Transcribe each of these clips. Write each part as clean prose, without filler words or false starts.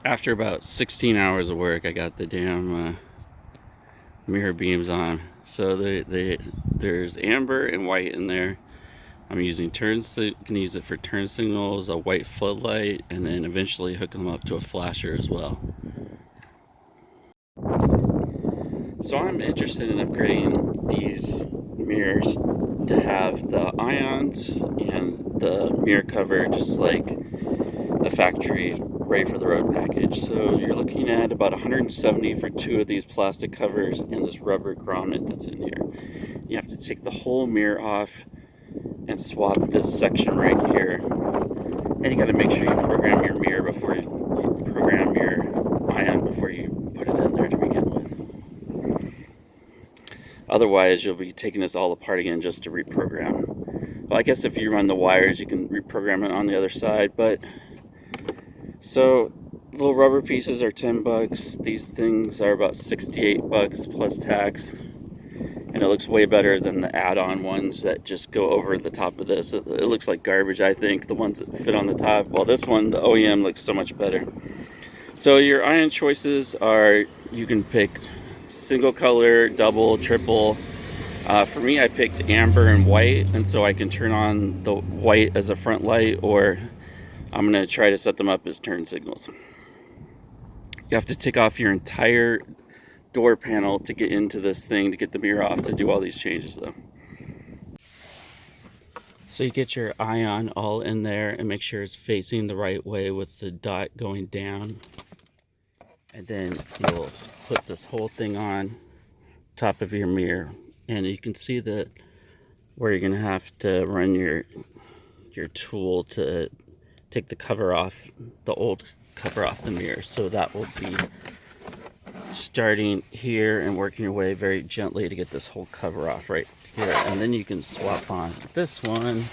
After about 16 hours of work, I got the damn mirror beams on. So there's amber and white in there. I'm using can use it for turn signals, a white floodlight, and then eventually hook them up to a flasher as well. So I'm interested in upgrading these mirrors to have the ions and the mirror cover just like the factory ready for the road package. So you're looking at about 170 for 2 of these plastic covers and this rubber grommet that's in here. You have to take the whole mirror off and swap this section right here. And you got to make sure you program your mirror before you program your ion before you put it in there to begin with. Otherwise, you'll be taking this all apart again just to reprogram. Well, I guess if you run the wires, you can reprogram it on the other side. But so little rubber pieces are 10 bucks. These things are about 68 bucks plus tax. And it looks way better than the add-on ones that just go over the top of this. It looks like garbage, I think, the ones that fit on the top. Well, this one, the OEM, looks so much better. So your ion choices are, you can pick single color, double, triple. For me, I picked amber and white, and so I can turn on the white as a front light, or I'm going to try to set them up as turn signals. You have to take off your entire door panel to get into this thing, to get the mirror off, to do all these changes though. So you get your ion all in there and make sure it's facing the right way with the dot going down. And then you'll put this whole thing on top of your mirror. And you can see that where you're gonna have to run your tool to take the cover off, the old cover off the mirror. So that will be starting here and working your way very gently to get this whole cover off right here. And then you can swap on this one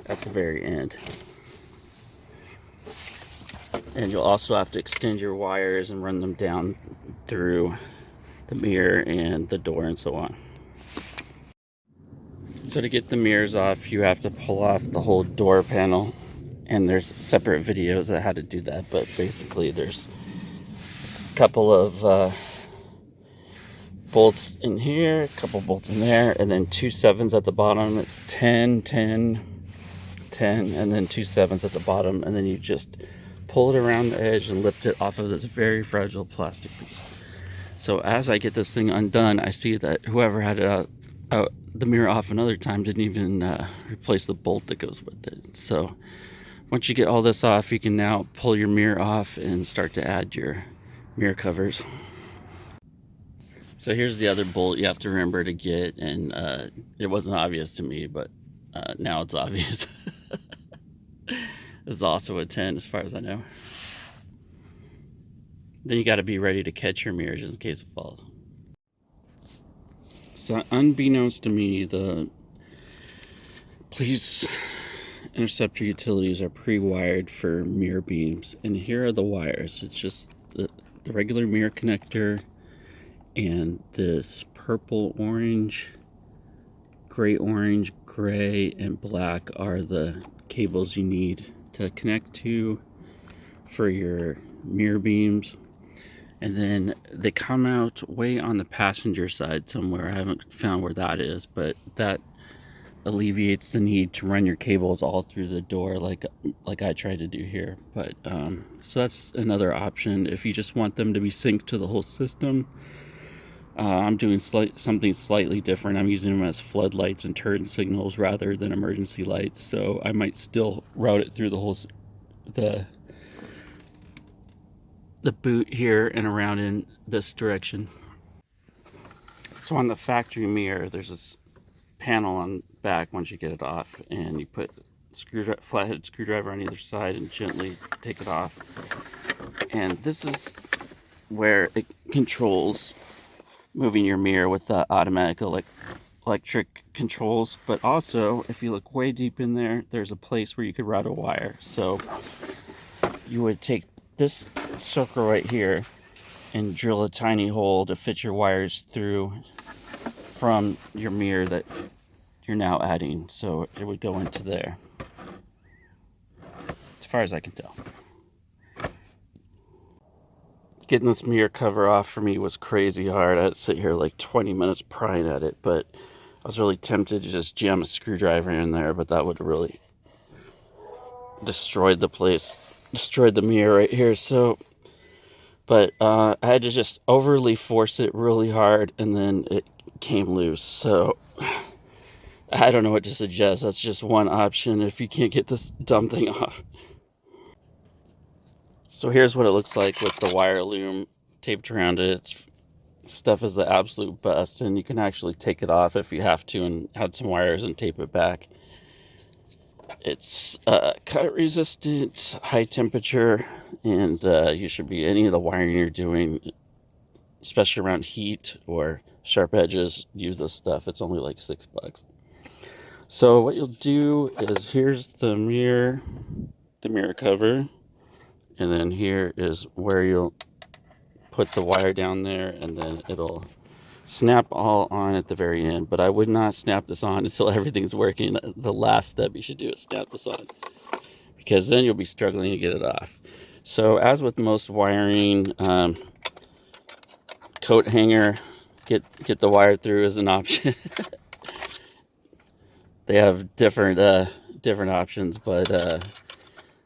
at the very end. And you'll also have to extend your wires and run them down through the mirror and the door and so on. So to get the mirrors off, you have to pull off the whole door panel. And there's separate videos on how to do that, but basically there's a couple of bolts in here, a couple bolts in there, and then 2 7s at the bottom. It's 10, 10, 10, and then 2 7s at the bottom, and then you just pull it around the edge and lift it off of this very fragile plastic piece. So as I get this thing undone, I see that whoever had it out the mirror off another time didn't even replace the bolt that goes with it. So once you get all this off, you can now pull your mirror off and start to add your mirror covers. So here's the other bolt you have to remember to get, and it wasn't obvious to me, but now it's obvious. This is also a 10 as far as I know. Then you got to be ready to catch your mirror just in case it falls. So unbeknownst to me, the police Interceptor utilities are pre-wired for mirror beams, and here are the wires. It's just the regular mirror connector, and this purple, orange, gray, orange, gray, and black are the cables you need to connect to for your mirror beams. And then they come out way on the passenger side somewhere. I haven't found where that is, but that alleviates the need to run your cables all through the door like I tried to do here. But so that's another option if you just want them to be synced to the whole system. I'm doing something slightly different. I'm using them as floodlights and turn signals rather than emergency lights. So I might still route it through the whole the boot here and around in this direction. So on the factory mirror, there's this panel on back once you get it off, and you put flathead screwdriver on either side and gently take it off. And this is where it controls moving your mirror with the automatic electric controls. But also, if you look way deep in there, there's a place where you could route a wire. So you would take this circle right here and drill a tiny hole to fit your wires through from your mirror that you're now adding. So it would go into there, as far as I can tell. Getting this mirror cover off for me was crazy hard. I had to sit here like 20 minutes prying at it, but I was really tempted to just jam a screwdriver in there, but that would have really destroyed the mirror right here. So, but I had to just overly force it really hard, and then it came loose. So I don't know what to suggest. That's just one option if you can't get this dumb thing off. So here's what it looks like with the wire loom taped around it. Stuff is the absolute best, and you can actually take it off if you have to and add some wires and tape it back. It's cut resistant, high temperature, and you should be, any of the wiring you're doing, especially around heat or sharp edges, use this stuff. It's only like $6. So what you'll do is, here's the mirror cover, and then here is where you'll put the wire down there, and then it'll snap all on at the very end. But I would not snap this on until everything's working. The last step you should do is snap this on, because then you'll be struggling to get it off. So as with most wiring, coat hanger, get the wire through is an option. They have different options, but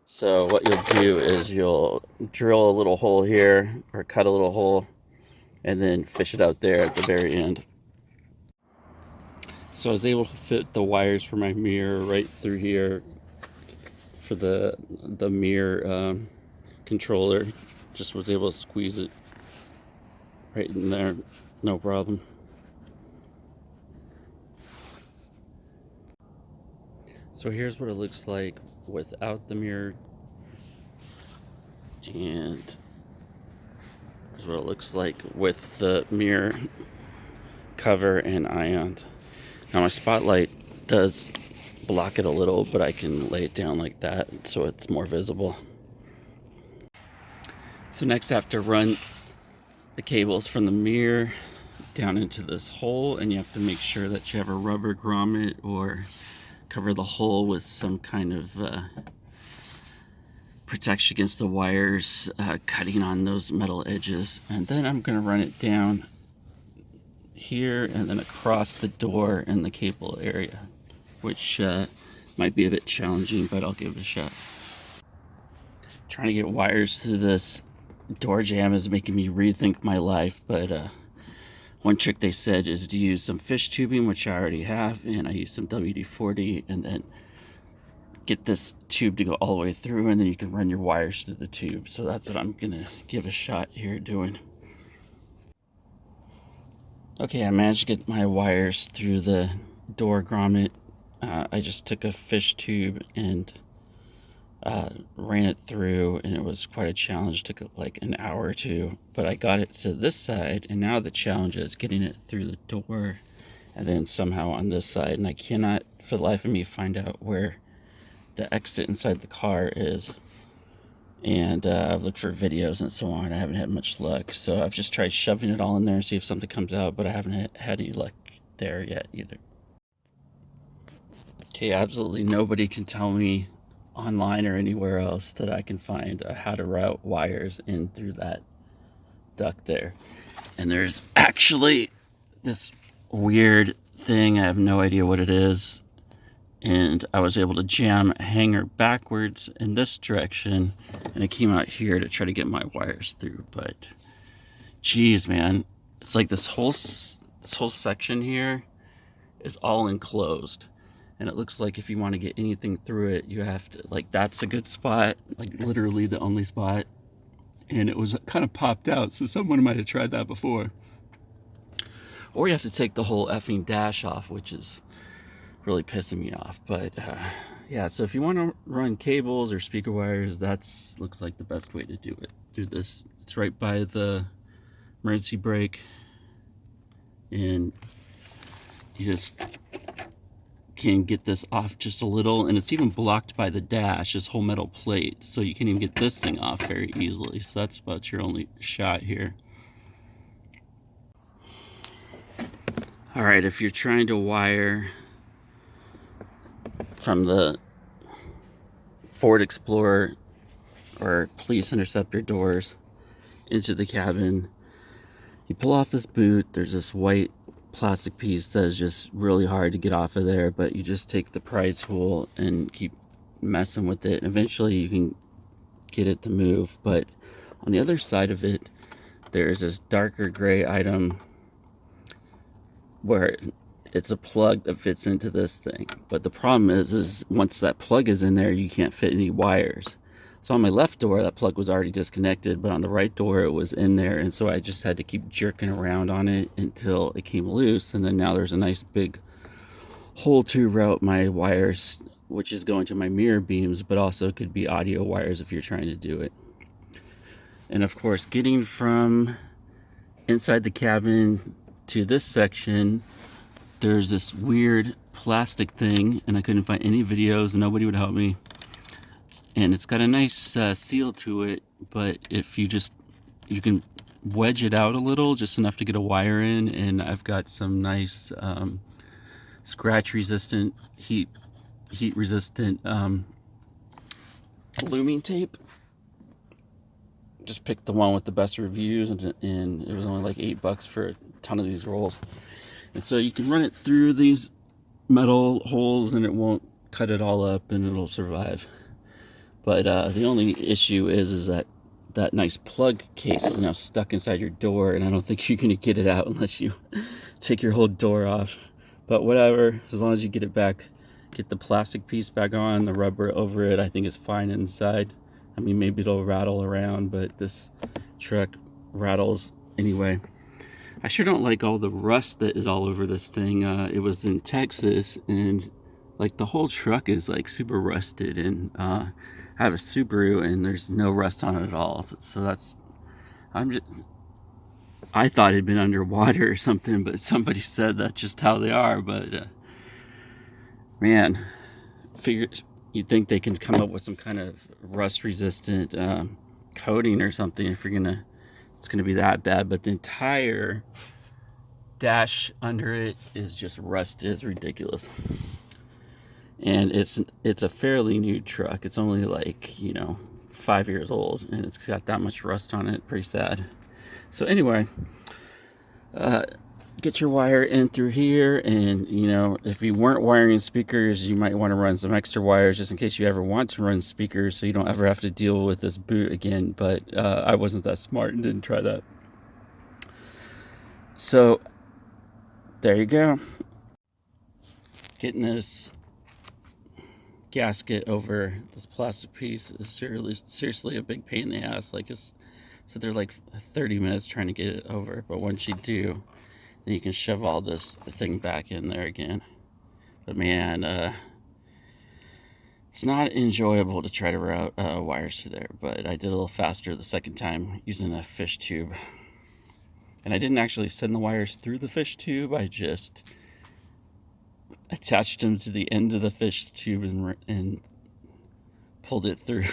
so what you'll do is you'll drill a little hole here, or cut a little hole, and then fish it out there at the very end. So I was able to fit the wires for my mirror right through here for the mirror controller. Just was able to squeeze it right in there, no problem. So here's what it looks like without the mirror, and here's what it looks like with the mirror cover and ironed. Now my spotlight does block it a little, but I can lay it down like that so it's more visible. So next I have to run the cables from the mirror down into this hole, and you have to make sure that you have a rubber grommet or cover the hole with some kind of protection against the wires cutting on those metal edges. And then I'm going to run it down here and then across the door and the cable area, which might be a bit challenging, but I'll give it a shot. Trying to get wires through this door jamb is making me rethink my life, but one trick they said is to use some fish tubing, which I already have, and I use some WD-40, and then get this tube to go all the way through, and then you can run your wires through the tube. So that's what I'm gonna give a shot here doing. Okay, I managed to get my wires through the door grommet. I just took a fish tube and ran it through, and it was quite a challenge. Took like an hour or two, but I got it to this side, and now the challenge is getting it through the door and then somehow on this side, and I cannot for the life of me find out where the exit inside the car is. And I've looked for videos and so on. I haven't had much luck, so I've just tried shoving it all in there and see if something comes out, but I haven't had any luck there yet either. Okay, absolutely nobody can tell me online or anywhere else that I can find how to route wires in through that duct there. And there's actually this weird thing, I have no idea what it is, and I was able to jam a hanger backwards in this direction, and it came out here to try to get my wires through. But geez, man, it's like this whole section here is all enclosed, and it looks like if you want to get anything through it, you have to, like, that's a good spot, like literally the only spot, and it was kind of popped out, so someone might have tried that before. Or you have to take the whole effing dash off, which is really pissing me off. But yeah, so if you want to run cables or speaker wires, that's looks like the best way to do it. Through this, it's right by the emergency brake, and you just can get this off just a little, and it's even blocked by the dash, this whole metal plate, so you can even get this thing off very easily. So that's about your only shot here. All right, if you're trying to wire from the Ford Explorer or Police Interceptor doors into the cabin. You pull off this boot, there's this white plastic piece that is just really hard to get off of there, but you just take the pry tool and keep messing with it. Eventually you can get it to move, but on the other side of it, there's this darker gray item where it's a plug that fits into this thing. But the problem is once that plug is in there, you can't fit any wires. So on my left door, that plug was already disconnected, but on the right door, it was in there. And so I just had to keep jerking around on it until it came loose. And then now there's a nice big hole to route my wires, which is going to my mirror beams, but also could be audio wires if you're trying to do it. And of course, getting from inside the cabin to this section, there's this weird plastic thing, and I couldn't find any videos, nobody would help me. And it's got a nice seal to it, but if you can wedge it out a little, just enough to get a wire in, and I've got some nice scratch resistant, heat resistant aluminum tape. Just picked the one with the best reviews, and it was only like $8 for a ton of these rolls. And so you can run it through these metal holes and it won't cut it all up, and it'll survive. But the only issue is that nice plug case is now stuck inside your door, and I don't think you're gonna get it out unless you take your whole door off. But whatever, as long as you get it back, get the plastic piece back on, the rubber over it, I think it's fine inside. I mean, maybe it'll rattle around, but this truck rattles anyway. I sure don't like all the rust that is all over this thing. It was in Texas, and like the whole truck is like super rusted, and I have a Subaru and there's no rust on it at all. So I thought it'd been underwater or something, but somebody said that's just how they are. But man, you'd think they can come up with some kind of rust resistant coating or something if it's gonna be that bad. But the entire dash under it is just rusted. It's ridiculous. And it's a fairly new truck. It's only like 5 years old, and it's got that much rust on it. Pretty sad. So anyway, get your wire in through here, and if you weren't wiring speakers, you might want to run some extra wires just in case you ever want to run speakers, so you don't ever have to deal with this boot again. But I wasn't that smart and didn't try that. So there you go. Getting this gasket over this plastic piece is seriously a big pain in the ass. So they're like 30 minutes trying to get it over, but once you do, then you can shove all this thing back in there again. But man, it's not enjoyable to try to route wires through there, but I did a little faster the second time using a fish tube. And I didn't actually send the wires through the fish tube, I just attached them to the end of the fish tube and pulled it through.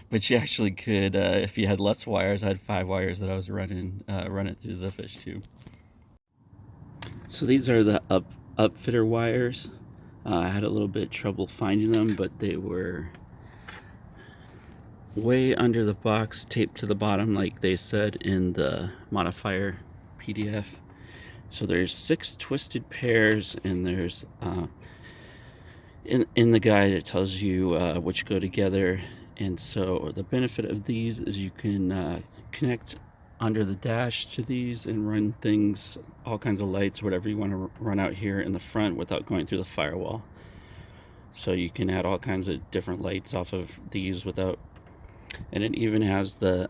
But you actually could, if you had less wires. I had 5 wires that I was running, run it through the fish tube. So these are the Upfitter wires. I had a little bit of trouble finding them, but they were way under the box, taped to the bottom like they said in the modifier PDF. So there's 6 twisted pairs, and there's in the guide it tells you which go together. And so the benefit of these is you can connect under the dash to these and run things, all kinds of lights, whatever you want to run out here in the front without going through the firewall. So you can add all kinds of different lights off of these without, and it even has the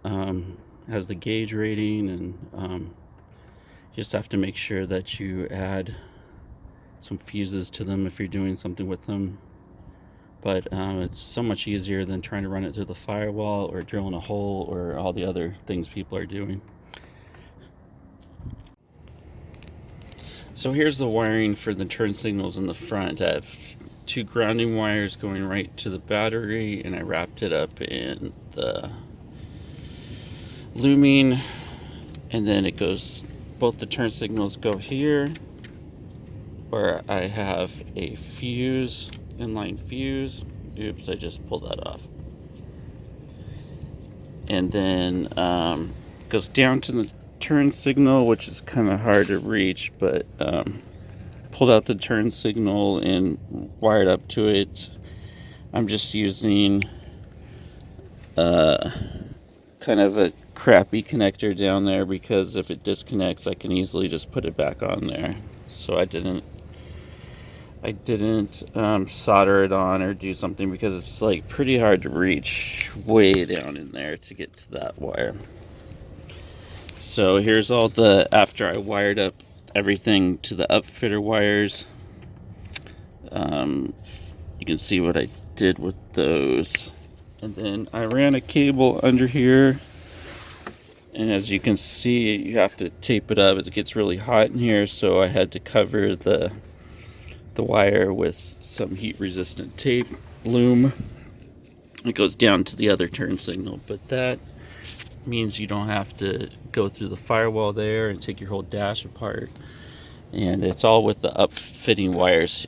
gauge rating, and you just have to make sure that you add some fuses to them if you're doing something with them. But it's so much easier than trying to run it through the firewall or drilling a hole or all the other things people are doing. So here's the wiring for the turn signals in the front. I have 2 grounding wires going right to the battery, and I wrapped it up in the aluminum, and then it goes, both the turn signals go here, where I have a fuse, inline fuse. Oops, I just pulled that off. and then goes down to the turn signal, which is kind of hard to reach, but pulled out the turn signal and wired up to it. I'm just using kind of a crappy connector down there, because if it disconnects I can easily just put it back on there. So I didn't solder it on or do something, because it's like pretty hard to reach way down in there to get to that wire. So here's all the, after I wired up everything to the Upfitter wires, you can see what I did with those. And then I ran a cable under here, and as you can see you have to tape it up. It gets really hot in here, so I had to cover the wire with some heat resistant tape, loom. It goes down to the other turn signal, but that means you don't have to go through the firewall there and take your whole dash apart. And it's all with the upfitting wires,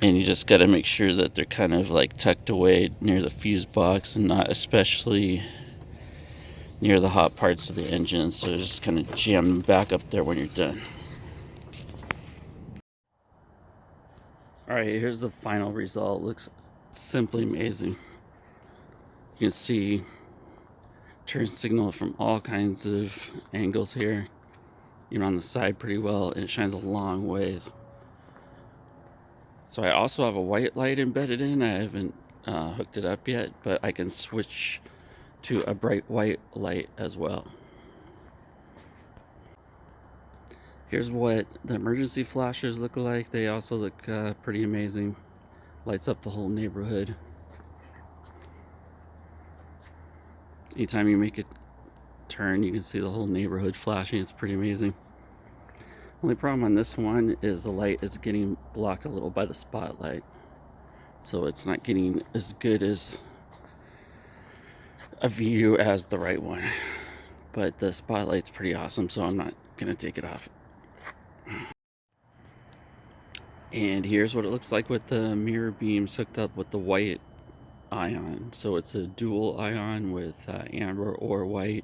and you just got to make sure that they're kind of like tucked away near the fuse box and not especially near the hot parts of the engine. So just kind of jam them back up there when you're done. Alright, here's the final result. It looks simply amazing. You can see turn signal from all kinds of angles here, even on the side pretty well, and it shines a long ways. So I also have a white light embedded in. I haven't hooked it up yet, but I can switch to a bright white light as well. Here's what the emergency flashers look like. They also look pretty amazing. Lights up the whole neighborhood. Anytime you make a turn, you can see the whole neighborhood flashing. It's pretty amazing. Only problem on this one is the light is getting blocked a little by the spotlight, so it's not getting as good as a view as the right one. But the spotlight's pretty awesome, so I'm not gonna take it off. And here's what it looks like with the mirror beams hooked up with the white ion. So it's a dual ion with amber or white,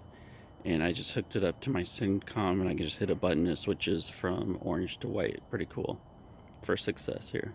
and I just hooked it up to my Syncom, and I can just hit a button that switches from orange to white. Pretty cool for success here.